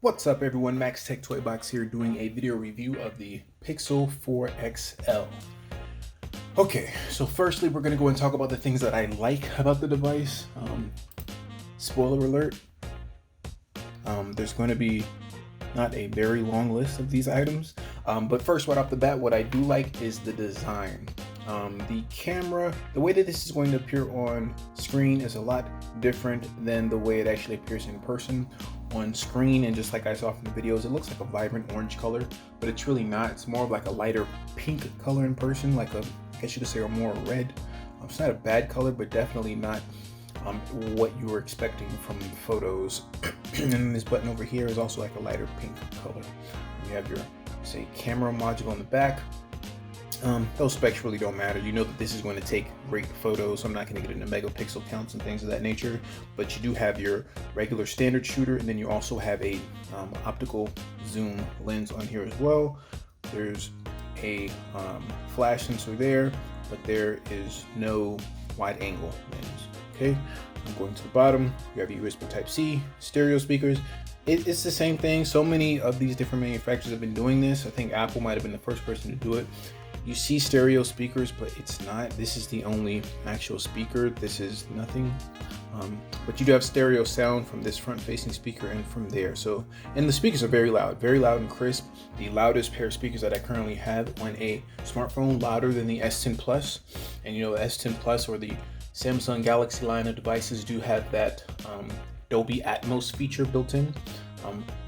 What's up everyone, Max Tech Toy Box here doing a video review of the Pixel 4 XL. Okay, so firstly we're going to go and talk about the things that I like about the device. Spoiler alert, there's going to be not a very long list of these items, but first right off the bat, what I do like is the design. The camera, the way that this is going to appear on screen is a lot different than the way it actually appears in person. On screen, and just like I saw from the videos, it looks like a vibrant orange color, but it's really not. It's more of like a lighter pink color in person, like a, I guess you could say, a more red. It's not a bad color, but definitely not what you were expecting from the photos. And then this button over here is also like a lighter pink color. You have your, say, camera module on the back. Those specs really don't matter. You know that this is going to take great photos, so I'm not going to get into megapixel counts and things of that nature, but you do have your regular standard shooter, and then you also have a optical zoom lens on here as well. There's a flash sensor there, but there is no wide angle lens. Okay, I'm going to the bottom. You have USB Type-C, stereo speakers. It's the same thing. So many of these different manufacturers have been doing this. I think Apple might have been the first person to do it. You see stereo speakers, but it's not. This is the only actual speaker. This is nothing. But you do have stereo sound from this front-facing speaker and from there. So, and the speakers are very loud and crisp. The loudest pair of speakers that I currently have on a smartphone, louder than the S10 Plus. And you know, the S10 Plus or the Samsung Galaxy line of devices do have that Dolby Atmos feature built in.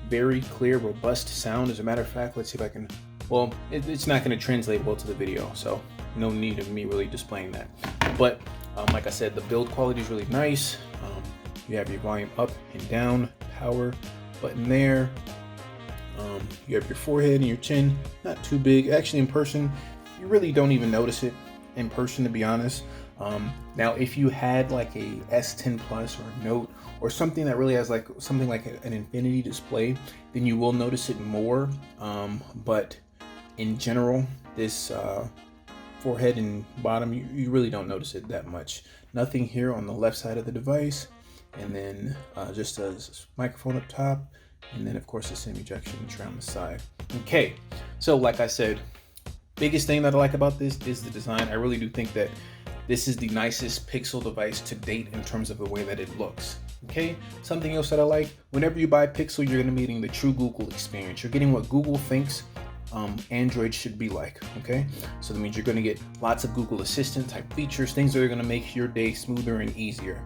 Very clear, robust sound. As a matter of fact, let's see if I can. Well, it's not going to translate well to the video, so no need of me really displaying that. But like I said, the build quality is really nice. You have your volume up and down, power button there. You have your forehead and your chin, not too big. Actually, in person, you really don't even notice it in person, to be honest. Now, if you had like a S10 Plus or a Note or something that really has like something like an infinity display, then you will notice it more. But in general, this forehead and bottom, you really don't notice it that much. Nothing here on the left side of the device, and then just a microphone up top, and then of course the SIM ejection tray on the side. Okay, so like I said, biggest thing that I like about this is the design. I really do think that this is the nicest Pixel device to date in terms of the way that it looks. Okay, something else that I like, whenever you buy Pixel, you're going to be getting the true Google experience. You're getting what Google thinks Android should be like. Okay, so that means you're going to get lots of Google Assistant type features, things that are going to make your day smoother and easier.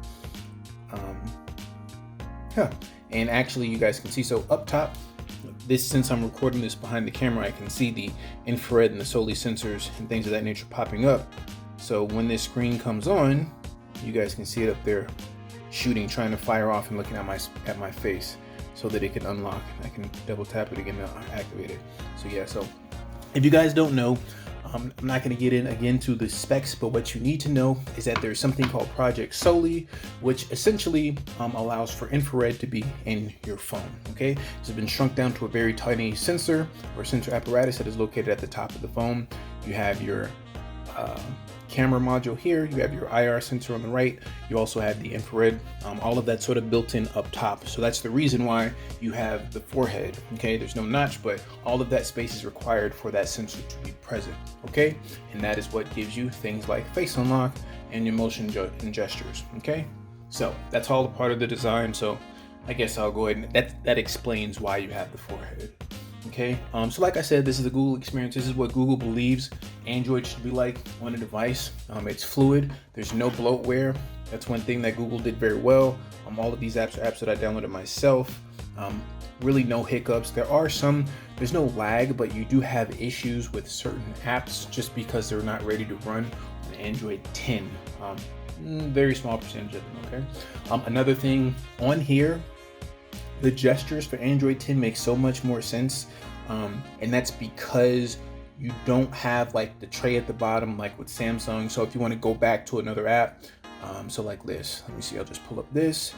And actually, you guys can see, so up top, this, since I'm recording this behind the camera, I can see the infrared and the Soli sensors and things of that nature popping up. So when this screen comes on, you guys can see it up there shooting, trying to fire off and looking at my face so that it can unlock. I can double tap it again to activate it. So yeah, so if you guys don't know, I'm not going to get in again to the specs, but what you need to know is that there's something called Project Soli, which essentially allows for infrared to be in your phone. Okay, it's been shrunk down to a very tiny sensor or sensor apparatus that is located at the top of the phone. You have your camera module here, you have your IR sensor on the right, you also have the infrared, all of that sort of built in up top. So that's the reason why you have the forehead. Okay, there's no notch, but all of that space is required for that sensor to be present. Okay, and that is what gives you things like face unlock and your motion and gestures. Okay, so that's all a part of the design. So I guess I'll go ahead and that explains why you have the forehead. Okay, so like I said, this is the Google experience. This is what Google believes Android should be like on a device. It's fluid. There's no bloatware. That's one thing that Google did very well. All of these apps are apps that I downloaded myself. Really no hiccups. There's no lag, but you do have issues with certain apps just because they're not ready to run on Android 10. Very small percentage of them, okay? Another thing on here, the gestures for Android 10 make so much more sense, and that's because you don't have like the tray at the bottom like with Samsung. So if you want to go back to another app, so like this, let me see, I'll just pull up this.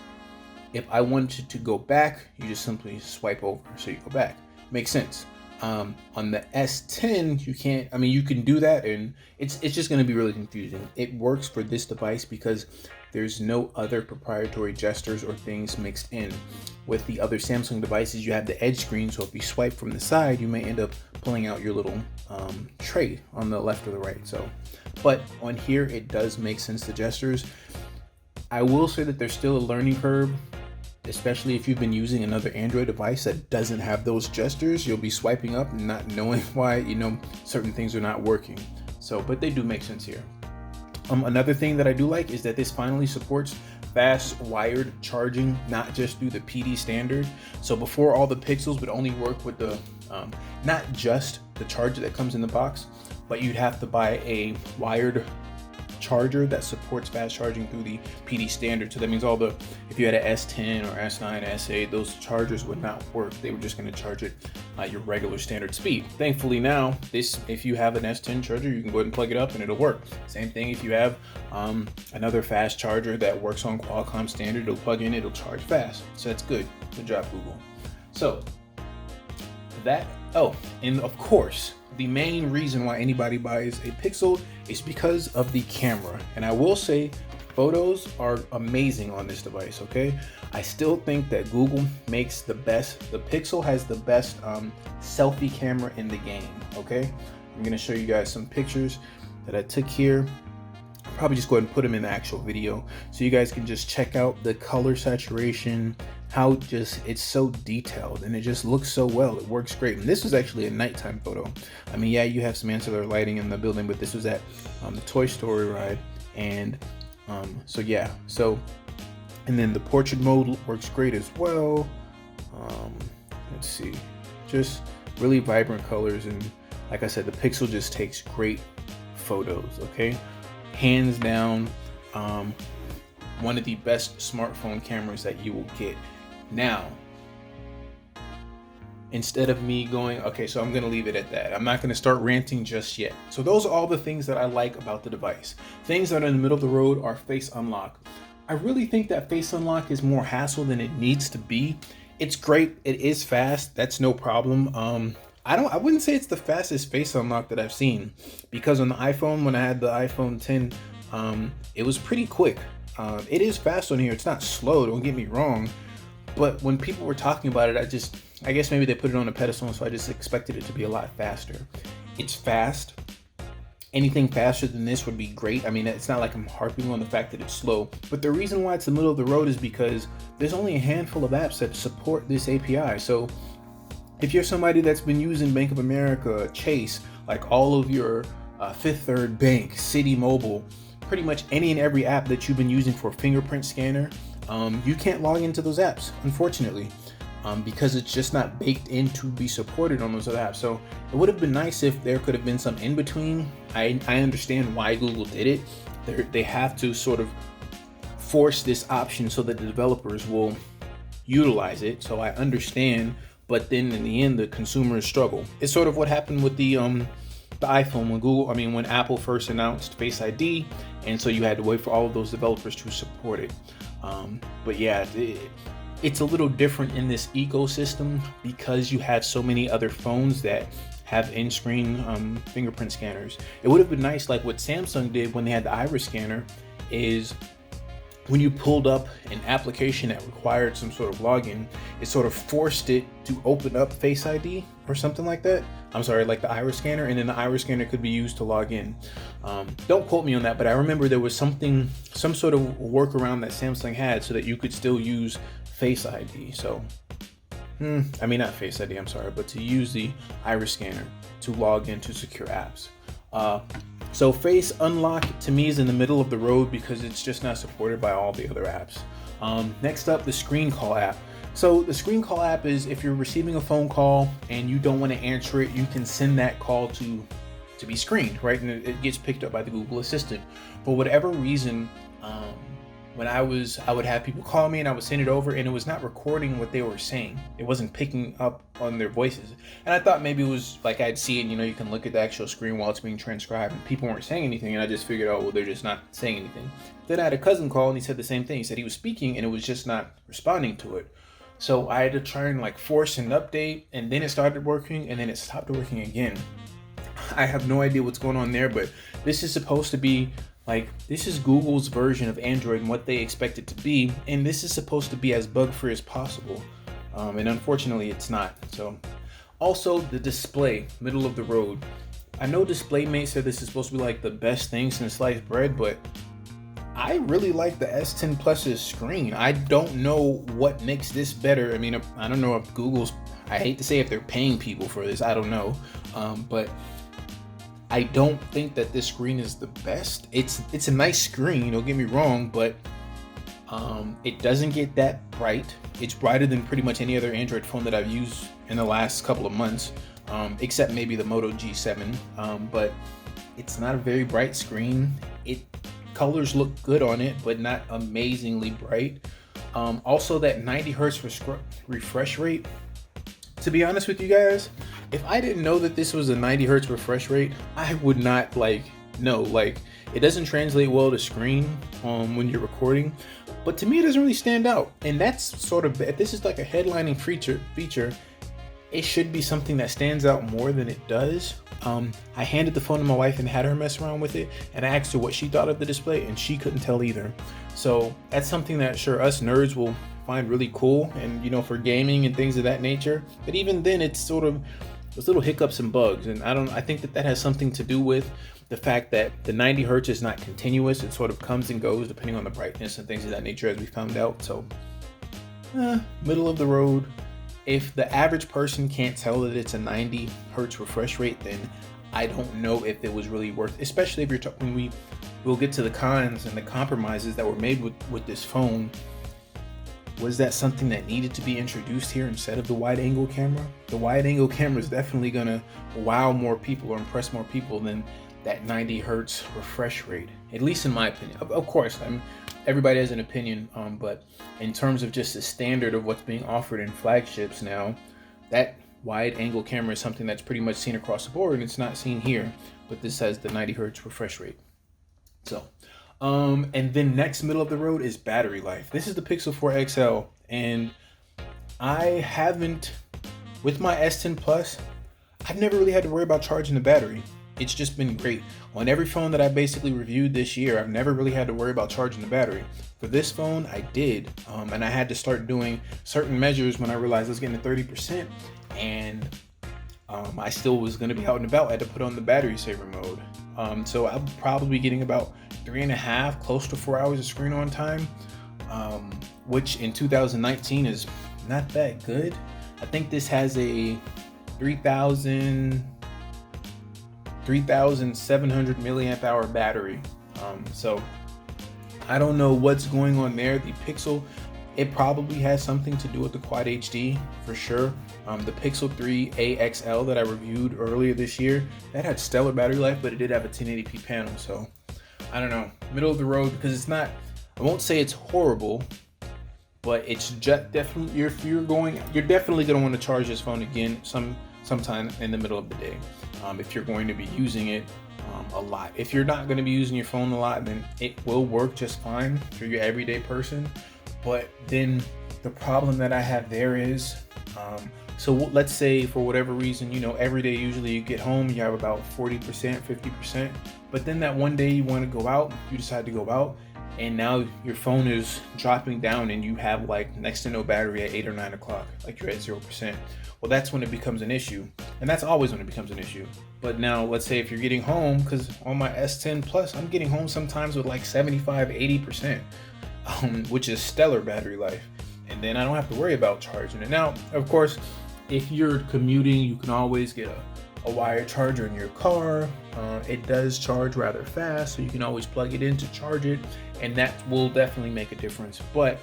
If I wanted to go back, you just simply swipe over, so you go back. Makes sense. On the S10, you can't. I mean, you can do that, and it's just going to be really confusing. It works for this device because There's no other proprietary gestures or things mixed in. With the other Samsung devices, you have the edge screen, so if you swipe from the side, you may end up pulling out your little tray on the left or the right. So, but on here, it does make sense, the gestures. I will say that there's still a learning curve, especially if you've been using another Android device that doesn't have those gestures. You'll be swiping up and not knowing why, certain things are not working. So, but they do make sense here. Another thing that I do like is that this finally supports fast wired charging, not just through the PD standard. So before, all the Pixels would only work with the, not just the charger that comes in the box, but you'd have to buy a wired charger that supports fast charging through the PD standard. So that means if you had an S10 or S9, S8, those chargers would not work. They were just going to charge it at your regular standard speed. Thankfully now, if you have an S10 charger, you can go ahead and plug it up and it'll work. Same thing if you have another fast charger that works on Qualcomm standard, it'll plug in, it'll charge fast. So that's good. Good job, Google. So and of course, the main reason why anybody buys a Pixel is because of the camera. And I will say, photos are amazing on this device, okay? I still think that Google makes the Pixel has the best selfie camera in the game, okay? I'm gonna show you guys some pictures that I took here. I'll probably just go ahead and put them in the actual video so you guys can just check out the color saturation, how it's so detailed, and it just looks so well. It works great. And this was actually a nighttime photo. I mean, yeah, you have some ancillary lighting in the building, but this was at the Toy Story ride. And and then the portrait mode works great as well. Let's see, just really vibrant colors. And like I said, the Pixel just takes great photos, okay? Hands down, one of the best smartphone cameras that you will get. Now, instead of me going, okay, so I'm gonna leave it at that. I'm not gonna start ranting just yet. So those are all the things that I like about the device. Things that are in the middle of the road are face unlock. I really think that face unlock is more hassle than it needs to be. It's great, it is fast, that's no problem. I wouldn't say it's the fastest face unlock that I've seen, because on the iPhone, when I had the iPhone 10, it was pretty quick. It is fast on here, it's not slow, don't get me wrong. But when people were talking about it, I guess maybe they put it on a pedestal, so I just expected it to be a lot faster. It's fast. Anything faster than this would be great. I mean, it's not like I'm harping on the fact that it's slow, but the reason why it's the middle of the road is because there's only a handful of apps that support this API. So if you're somebody that's been using Bank of America, Chase, like all of your Fifth Third Bank, City Mobile, pretty much any and every app that you've been using for a fingerprint scanner, you can't log into those apps, unfortunately, because it's just not baked in to be supported on those other apps. So it would have been nice if there could have been some in between. I understand why Google did it. They have to sort of force this option so that the developers will utilize it. So I understand, but then in the end, the consumers struggle. It's sort of what happened with the iPhone when Apple first announced Face ID, and so you had to wait for all of those developers to support it. But yeah, it's a little different in this ecosystem because you have so many other phones that have in-screen fingerprint scanners. It would have been nice, like what Samsung did when they had the iris scanner, is when you pulled up an application that required some sort of login, it sort of forced it to open up Face ID or something like that. I'm sorry, like the iris scanner, and then the iris scanner could be used to log in. Don't quote me on that, but I remember there was some sort of workaround that Samsung had so that you could still use Face ID. So, not Face ID, I'm sorry, but to use the iris scanner to log into secure apps. So Face Unlock to me is in the middle of the road because it's just not supported by all the other apps. Next up, the Screen Call app. So the Screen Call app is if you're receiving a phone call and you don't want to answer it, you can send that call to be screened, right? And it gets picked up by the Google Assistant. For whatever reason, when I would have people call me and I would send it over and it was not recording what they were saying. It wasn't picking up on their voices. And I thought maybe it was like I'd see it, you can look at the actual screen while it's being transcribed and people weren't saying anything. And I just figured, oh, well, they're just not saying anything. Then I had a cousin call and he said the same thing. He said he was speaking and it was just not responding to it. So I had to try and force an update, and then it started working and then it stopped working again. I have no idea what's going on there, but this is supposed to be Like, this is Google's version of Android and what they expect it to be, and this is supposed to be as bug-free as possible. And unfortunately, it's not. So, also the display, middle of the road. I know DisplayMate said this is supposed to be like the best thing since sliced bread, but I really like the S10 Plus's screen. I don't know what makes this better. I mean, I don't know if Google's, I hate to say if they're paying people for this, I don't know. But I don't think that this screen is the best. It's a nice screen, don't get me wrong, but it doesn't get that bright. It's brighter than pretty much any other Android phone that I've used in the last couple of months, except maybe the Moto G7. But it's not a very bright screen. Colors look good on it, but not amazingly bright. Also, that 90 hertz refresh rate. To be honest with you guys, if I didn't know that this was a 90 hertz refresh rate, I would not know. It doesn't translate well to screen when you're recording, but to me it doesn't really stand out. And that's sort of, if this is like a headlining feature, it should be something that stands out more than it does. I handed the phone to my wife and had her mess around with it, and I asked her what she thought of the display, and she couldn't tell either. So that's something that sure us nerds will find really cool, and for gaming and things of that nature. But even then, it's sort of those little hiccups and bugs, and I think that has something to do with the fact that the 90 hertz is not continuous. It sort of comes and goes depending on the brightness and things of that nature, as we found out. So middle of the road. If the average person can't tell that it's a 90 hertz refresh rate, then I don't know if it was really worth, especially if you're talking, we'll get to the cons and the compromises that were made with this phone. Was that something that needed to be introduced here instead of the wide angle camera? The wide angle camera is definitely gonna wow more people or impress more people than that 90 hertz refresh rate, at least in my opinion. Of course, everybody has an opinion, but in terms of just the standard of what's being offered in flagships now, that wide angle camera is something that's pretty much seen across the board, and it's not seen here, but this has the 90 hertz refresh rate. So, and then next middle of the road is battery life. This is the Pixel 4 XL, and I haven't, with my S10 Plus, I've never really had to worry about charging the battery. It's just been great. On every phone that I basically reviewed this year, I've never really had to worry about charging the battery. For this phone, I did, and I had to start doing certain measures when I realized I was getting to 30%, and I still was going to be out and about. I had to put on the battery saver mode. So I'll probably be getting about 3.5, close to 4 hours of screen on time, which in 2019 is not that good. I think this has a 3,700 milliamp hour battery. So I don't know what's going on there. The Pixel, it probably has something to do with the Quad HD for sure. The Pixel 3a XL that I reviewed earlier this year, that had stellar battery life, but it did have a 1080p panel. So I don't know, middle of the road, because it's not, I won't say it's horrible, but it's just definitely, you're definitely going to want to charge this phone again sometime in the middle of the day. If you're going to be using it a lot. If you're not going to be using your phone a lot, then it will work just fine for your everyday person. But then the problem that I have there is, so let's say for whatever reason, every day usually you get home, you have about 40%, 50%, but then that one day you want to go out, you decide to go out, and now your phone is dropping down and you have like next to no battery at 8 or 9 o'clock, like you're at 0%. Well, that's when it becomes an issue, and that's always when it becomes an issue. But now let's say if you're getting home, because on my S10 Plus, I'm getting home sometimes with like 75, 80%, which is stellar battery life. And then I don't have to worry about charging it. Now, of course, if you're commuting, you can always get a wired charger in your car. It does charge rather fast, so you can always plug it in to charge it, and that will definitely make a difference. But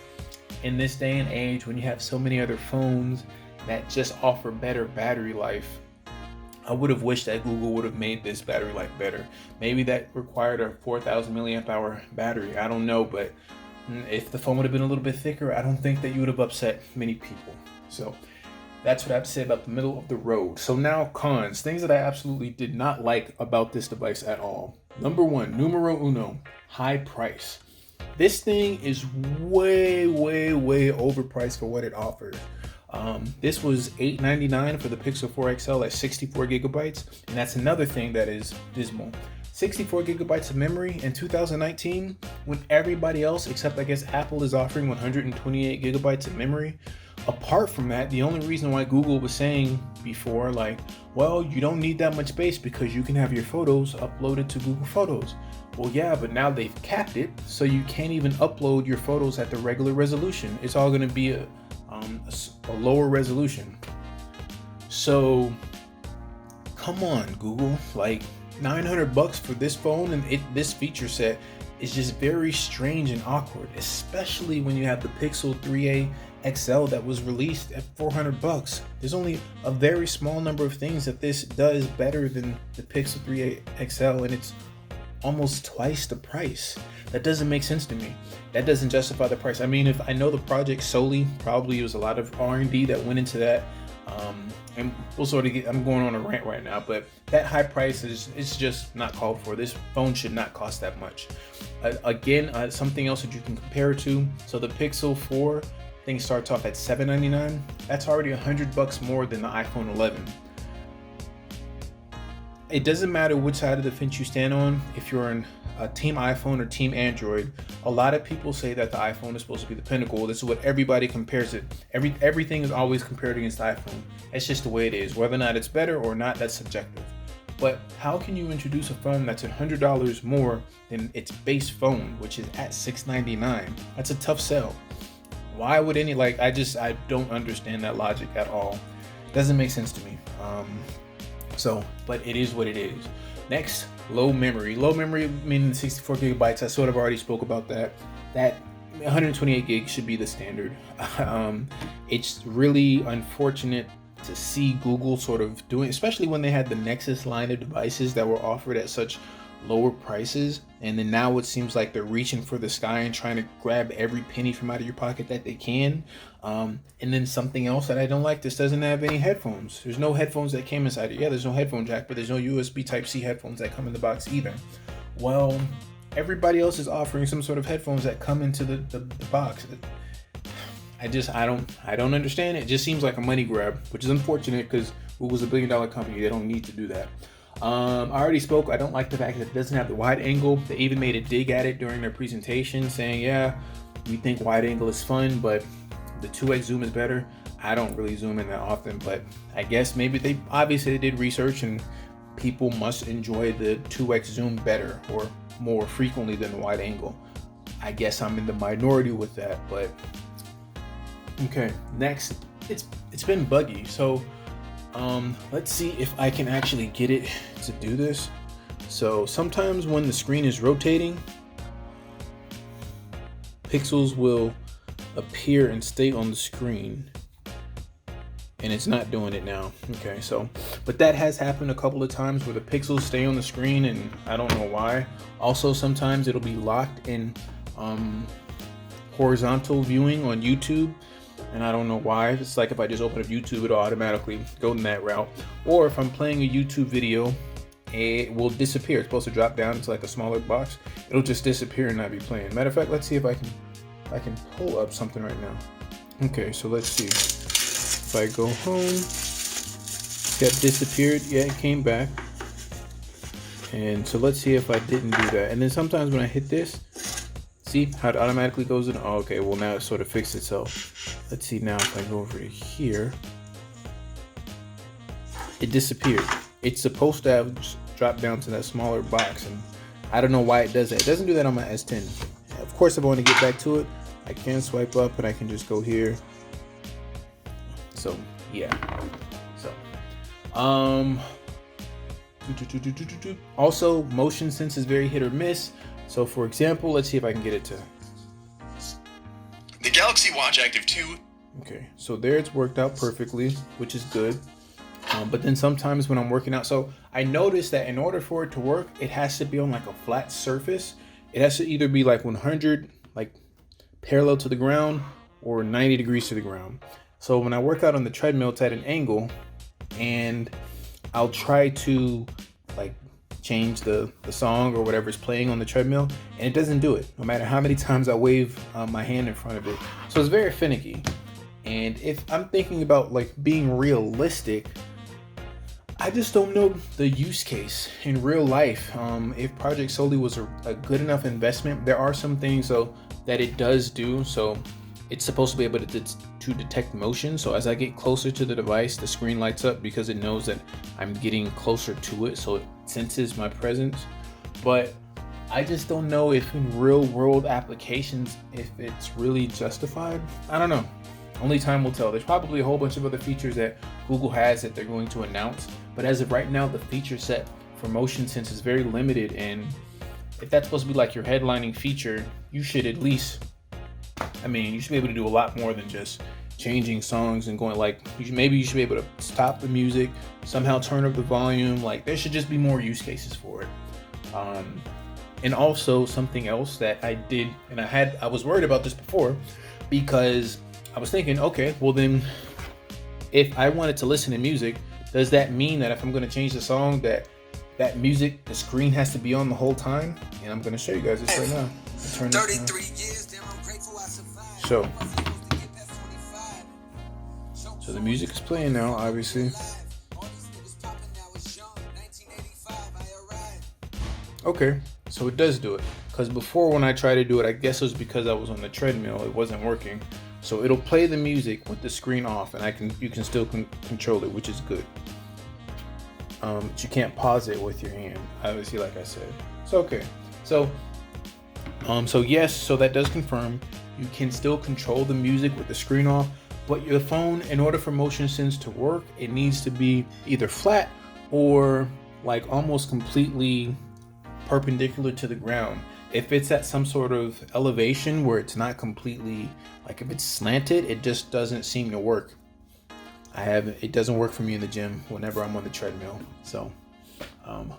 in this day and age, when you have so many other phones that just offer better battery life, I would have wished that Google would have made this battery life better. Maybe that required a 4,000 milliamp hour battery. I don't know, but if the phone would have been a little bit thicker, I don't think that you would have upset many people. So that's what I have to say about the middle of the road. So now cons, things that I absolutely did not like about this device at all. Number one, numero uno, high price. This thing is way overpriced for what it offers. This was $899 for the Pixel 4 XL at 64 gigabytes, and that's another thing that is dismal. 64 gigabytes of memory in 2019 when everybody else, except I guess Apple, is offering 128 gigabytes of memory. Apart from that, the only reason why Google was saying before, like, well, you don't need that much space because you can have your photos uploaded to Google Photos. Well, yeah, but now they've capped it, so you can't even upload your photos at the regular resolution. It's all going to be a lower resolution. So, come on, Google. Like, $900 for this phone and this feature set is just very strange and awkward, especially when you have the Pixel 3a XL that was released at $400. There's only a very small number of things that this does better than the Pixel 3a XL, and it's almost twice the price. That doesn't make sense to me. That doesn't justify the price. I mean, if I know the project Soli, probably was a lot of R&D that went into that. And we'll sort of I'm going on a rant right now, but that high price is just not called for. This phone should not cost that much. Again, something else that you can compare it to. So the Pixel 4 thing starts off at $799. That's already $100 more than the iPhone 11. It doesn't matter which side of the fence you stand on. If you're in team iPhone or team Android, a lot of people say that the iPhone is supposed to be the pinnacle. This is what everybody compares it. Everything is always compared against the iPhone. It's just the way it is. Whether or not it's better or not, that's subjective. But how can you introduce a phone that's $100 more than its base phone, which is at $699? That's a tough sell. Why would I don't understand that logic at all. Doesn't make sense to me. But it is what it is. Next, low memory. Low memory meaning 64 gigabytes. I sort of already spoke about that. That 128 gigs should be the standard. It's really unfortunate to see Google sort of doing, especially when they had the Nexus line of devices that were offered at such lower prices, and then now it seems like they're reaching for the sky and trying to grab every penny from out of your pocket that they can. And then something else that I don't like, this doesn't have any headphones. There's no headphones that came inside it. Yeah, there's no headphone jack, but there's no USB Type-C headphones that come in the box either. Well, everybody else is offering some sort of headphones that come into the box. I don't understand it. It just seems like a money grab, which is unfortunate because Google's $1 billion company. They don't need to do that. I already spoke. I don't like the fact that it doesn't have the wide angle. They even made a dig at it during their presentation, saying, yeah, we think wide angle is fun, but the 2x zoom is better. I don't really zoom in that often, but I guess maybe they did research and people must enjoy the 2x zoom better or more frequently than the wide angle. I guess I'm in the minority with that, but okay. Next, it's been buggy. So let's see if I can actually get it to do this. So sometimes when the screen is rotating, pixels will appear and stay on the screen, and it's not doing it now. Okay, so but that has happened a couple of times where the pixels stay on the screen and I don't know why. Also, sometimes it'll be locked in horizontal viewing on YouTube, and I don't know why. It's like if I just open up YouTube, it'll automatically go in that route. Or if I'm playing a YouTube video, it will disappear. It's supposed to drop down to like a smaller box. It'll just disappear and not be playing. Matter of fact, let's see if I can pull up something right now. Okay, so let's see. If I go home, that disappeared. Yeah, it came back. And so let's see if I didn't do that. And then sometimes when I hit this, see how it automatically goes in? Oh, okay, well now it sort of fixed itself. Let's see now if I go over to here. It disappeared. It's supposed to have dropped down to that smaller box, and I don't know why it does that. It doesn't do that on my S10. Of course, if I want to get back to it, I can swipe up and I can just go here. So yeah. So also, motion sense is very hit or miss. So for example, let's see if I can get it to the Galaxy Watch Active 2. Okay, so there it's worked out perfectly, which is good. But then sometimes when I'm working out, so I noticed that in order for it to work, it has to be on like a flat surface. It has to either be like 100, like parallel to the ground, or 90 degrees to the ground. So when I work out on the treadmill, it's at an angle, and I'll try to like change the song or whatever's playing on the treadmill, and it doesn't do it, no matter how many times I wave my hand in front of it. So it's very finicky. And if I'm thinking about like being realistic, I just don't know the use case in real life. If Project Soli was a good enough investment, there are some things though that it does do. So it's supposed to be able to detect motion. So as I get closer to the device, the screen lights up because it knows that I'm getting closer to it. So it senses my presence. But I just don't know if in real world applications, if it's really justified. I don't know. Only time will tell. There's probably a whole bunch of other features that Google has that they're going to announce. But as of right now, the feature set for motion sense is very limited. And if that's supposed to be like your headlining feature, you should at least, you should be able to do a lot more than just changing songs and going like, maybe you should be able to stop the music, somehow turn up the volume. Like there should just be more use cases for it. And also something else that I did, and I was worried about this before because I was thinking, okay, well then if I wanted to listen to music, does that mean that if I'm going to change the song that music, the screen has to be on the whole time? And I'm going to show you guys this right now. Turn this on. So the music is playing now, obviously. Okay, so it does do it. Because before when I tried to do it, I guess it was because I was on the treadmill, it wasn't working. So it'll play the music with the screen off, and you can still control it, which is good. But you can't pause it with your hand, obviously, like I said. So okay, so yes, so that does confirm you can still control the music with the screen off, but your phone, in order for motion sense to work, it needs to be either flat or like almost completely perpendicular to the ground. If it's at some sort of elevation where it's not completely, like if it's slanted, it just doesn't seem to work. It doesn't work for me in the gym whenever I'm on the treadmill. So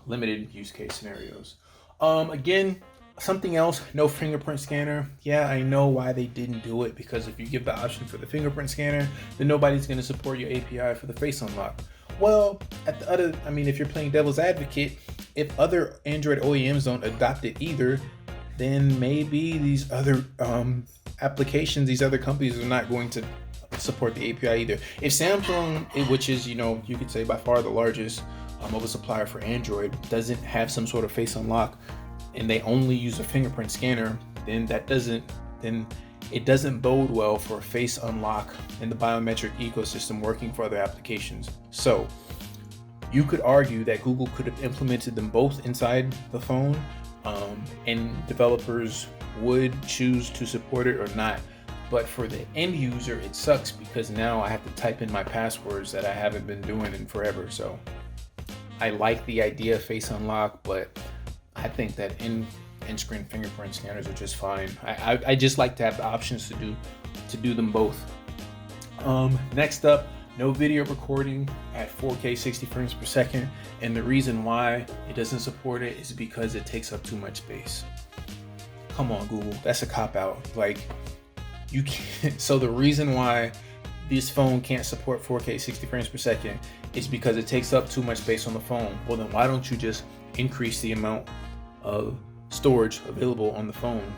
limited use case scenarios. Again, something else, no fingerprint scanner. Yeah, I know why they didn't do it, because if you give the option for the fingerprint scanner, then nobody's going to support your API for the face unlock. Well, if you're playing devil's advocate, if other Android OEMs don't adopt it either, then maybe these other applications, these other companies are not going to support the API either. If Samsung, which is, you could say by far the largest mobile supplier for Android, doesn't have some sort of face unlock and they only use a fingerprint scanner, then it doesn't bode well for a face unlock in the biometric ecosystem working for other applications. So you could argue that Google could have implemented them both inside the phone, and developers would choose to support it or not. But for the end user, it sucks because now I have to type in my passwords that I haven't been doing in forever. So I like the idea of face unlock, but I think that in-screen fingerprint scanners are just fine. I just like to have the options to do them both. Next up, no video recording at 4K 60 frames per second, and the reason why it doesn't support it is because it takes up too much space. Come on, Google, that's a cop-out. Like, you can't. So the reason why this phone can't support 4K 60 frames per second is because it takes up too much space on the phone. Well, then why don't you just increase the amount of storage available on the phone?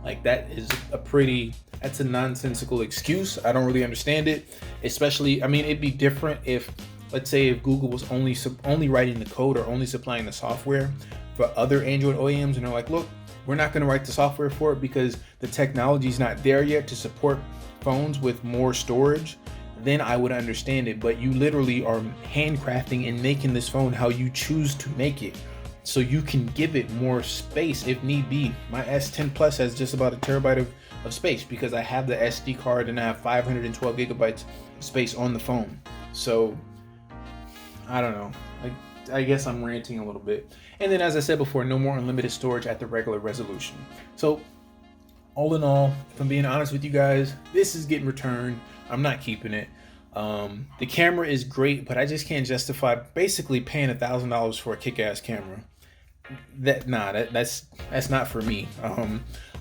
Like, that's a nonsensical excuse. I don't really understand it. Especially, it'd be different if, let's say, if Google was only writing the code or only supplying the software for other Android OEMs, and they're like, look, we're not going to write the software for it because the technology's not there yet to support phones with more storage. Then I would understand it. But you literally are handcrafting and making this phone how you choose to make it, so you can give it more space if need be. My S10 Plus has just about a terabyte of space because I have the SD card and I have 512 gigabytes of space on the phone. So I don't know. I guess I'm ranting a little bit. And then, as I said before, no more unlimited storage at the regular resolution. So all in all, if I'm being honest with you guys, this is getting returned. I'm not keeping it. The camera is great, but I just can't justify basically paying $1,000 for a kick-ass camera. That's not for me.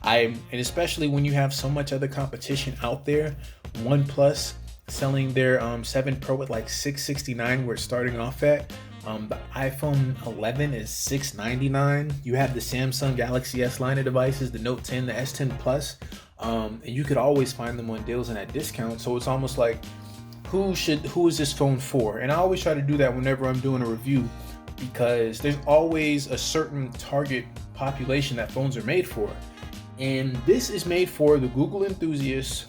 And especially when you have so much other competition out there. OnePlus selling their 7 Pro at like $669, where it's starting off at. The iPhone 11 is $699. You have the Samsung Galaxy S line of devices, the Note 10, the S10 Plus, and you could always find them on deals and at discount. So it's almost like who is this phone for? And I always try to do that whenever I'm doing a review, because there's always a certain target population that phones are made for. And this is made for the Google enthusiast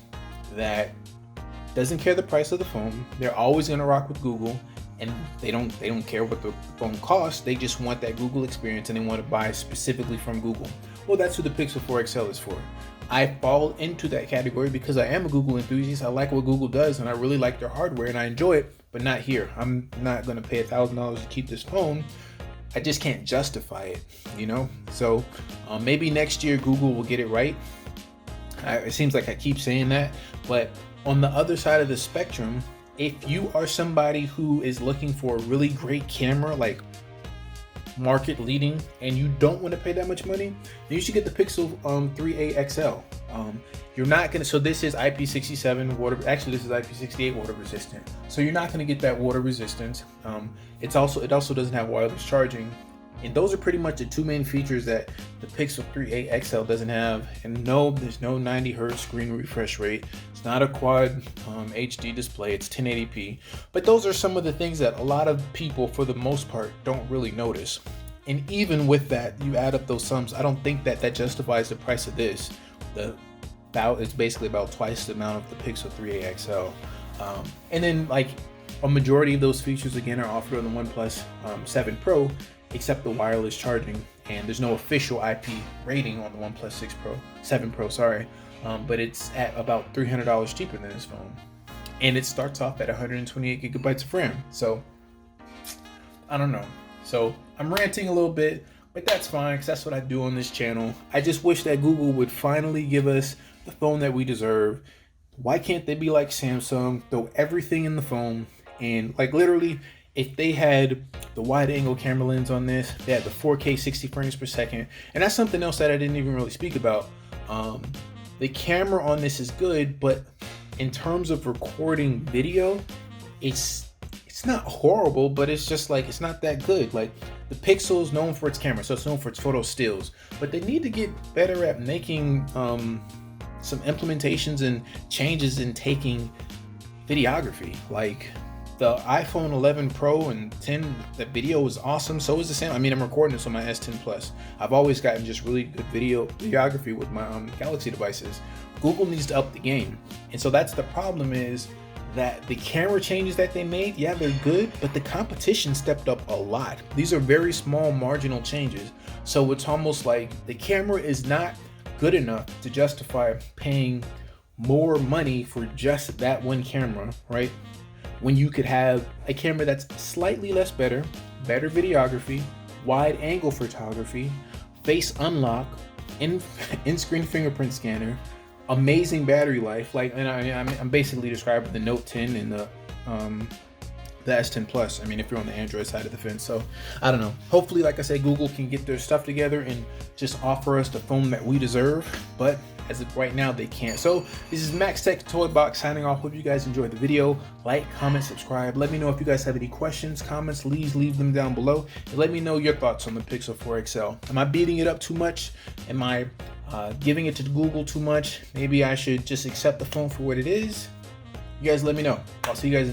that doesn't care the price of the phone. They're always gonna rock with Google, and they don't care what the phone costs. They just want that Google experience, and they want to buy specifically from Google. Well, that's who the Pixel 4 XL is for. I fall into that category because I am a Google enthusiast. I like what Google does, and I really like their hardware, and I enjoy it, but not here. I'm not gonna pay $1,000 to keep this phone. I just can't justify it, you know? So maybe next year Google will get it right. It seems like I keep saying that, but on the other side of the spectrum, if you are somebody who is looking for a really great camera, like market leading, and you don't want to pay that much money, then you should get the Pixel 3a XL. You're not gonna, so this is IP67 water, actually this is IP68 water resistant. So you're not gonna get that water resistance. It also doesn't have wireless charging. And those are pretty much the two main features that the Pixel 3a XL doesn't have. And no, there's no 90 Hz screen refresh rate. It's not a quad HD display, it's 1080p. But those are some of the things that a lot of people, for the most part, don't really notice. And even with that, you add up those sums, I don't think that justifies the price of this. It's basically about twice the amount of the Pixel 3a XL. And then like a majority of those features again are offered on the OnePlus 7 Pro, except the wireless charging, and there's no official IP rating on the OnePlus 7 Pro, sorry, but it's at about $300 cheaper than this phone, and it starts off at 128 gigabytes of RAM. So I don't know. So I'm ranting a little bit, but that's fine, because that's what I do on this channel. I just wish that Google would finally give us the phone that we deserve. Why can't they be like Samsung, throw everything in the phone, and like literally, if they had the wide angle camera lens on this, they had the 4K 60 frames per second, and that's something else that I didn't even really speak about. The camera on this is good, but in terms of recording video, it's not horrible, but it's just like, it's not that good. Like the Pixel is known for its camera, so it's known for its photo stills, but they need to get better at making some implementations and changes in taking videography. Like the iPhone 11 Pro and 10, the video is awesome. So is the same. I mean, I'm recording this on my S10 Plus. I've always gotten just really good videography with my Galaxy devices. Google needs to up the game. And so that's the problem, is that the camera changes that they made, yeah, they're good, but the competition stepped up a lot. These are very small marginal changes. So it's almost like the camera is not good enough to justify paying more money for just that one camera, right? When you could have a camera that's slightly less better videography, wide angle photography, face unlock, in-screen fingerprint scanner, amazing battery life. Like, and I'm basically describing the Note 10 and the S10 Plus. I mean, if you're on the Android side of the fence. So I don't know. Hopefully, like I said, Google can get their stuff together and just offer us the phone that we deserve. But as of right now, they can't. So this is Max Tech Toy Box signing off. Hope you guys enjoyed the video. Like, comment, subscribe. Let me know if you guys have any questions, comments. Please leave them down below, and let me know your thoughts on the Pixel 4 XL. Am I beating it up too much? Am I giving it to Google too much? Maybe I should just accept the phone for what it is. You guys let me know. I'll see you guys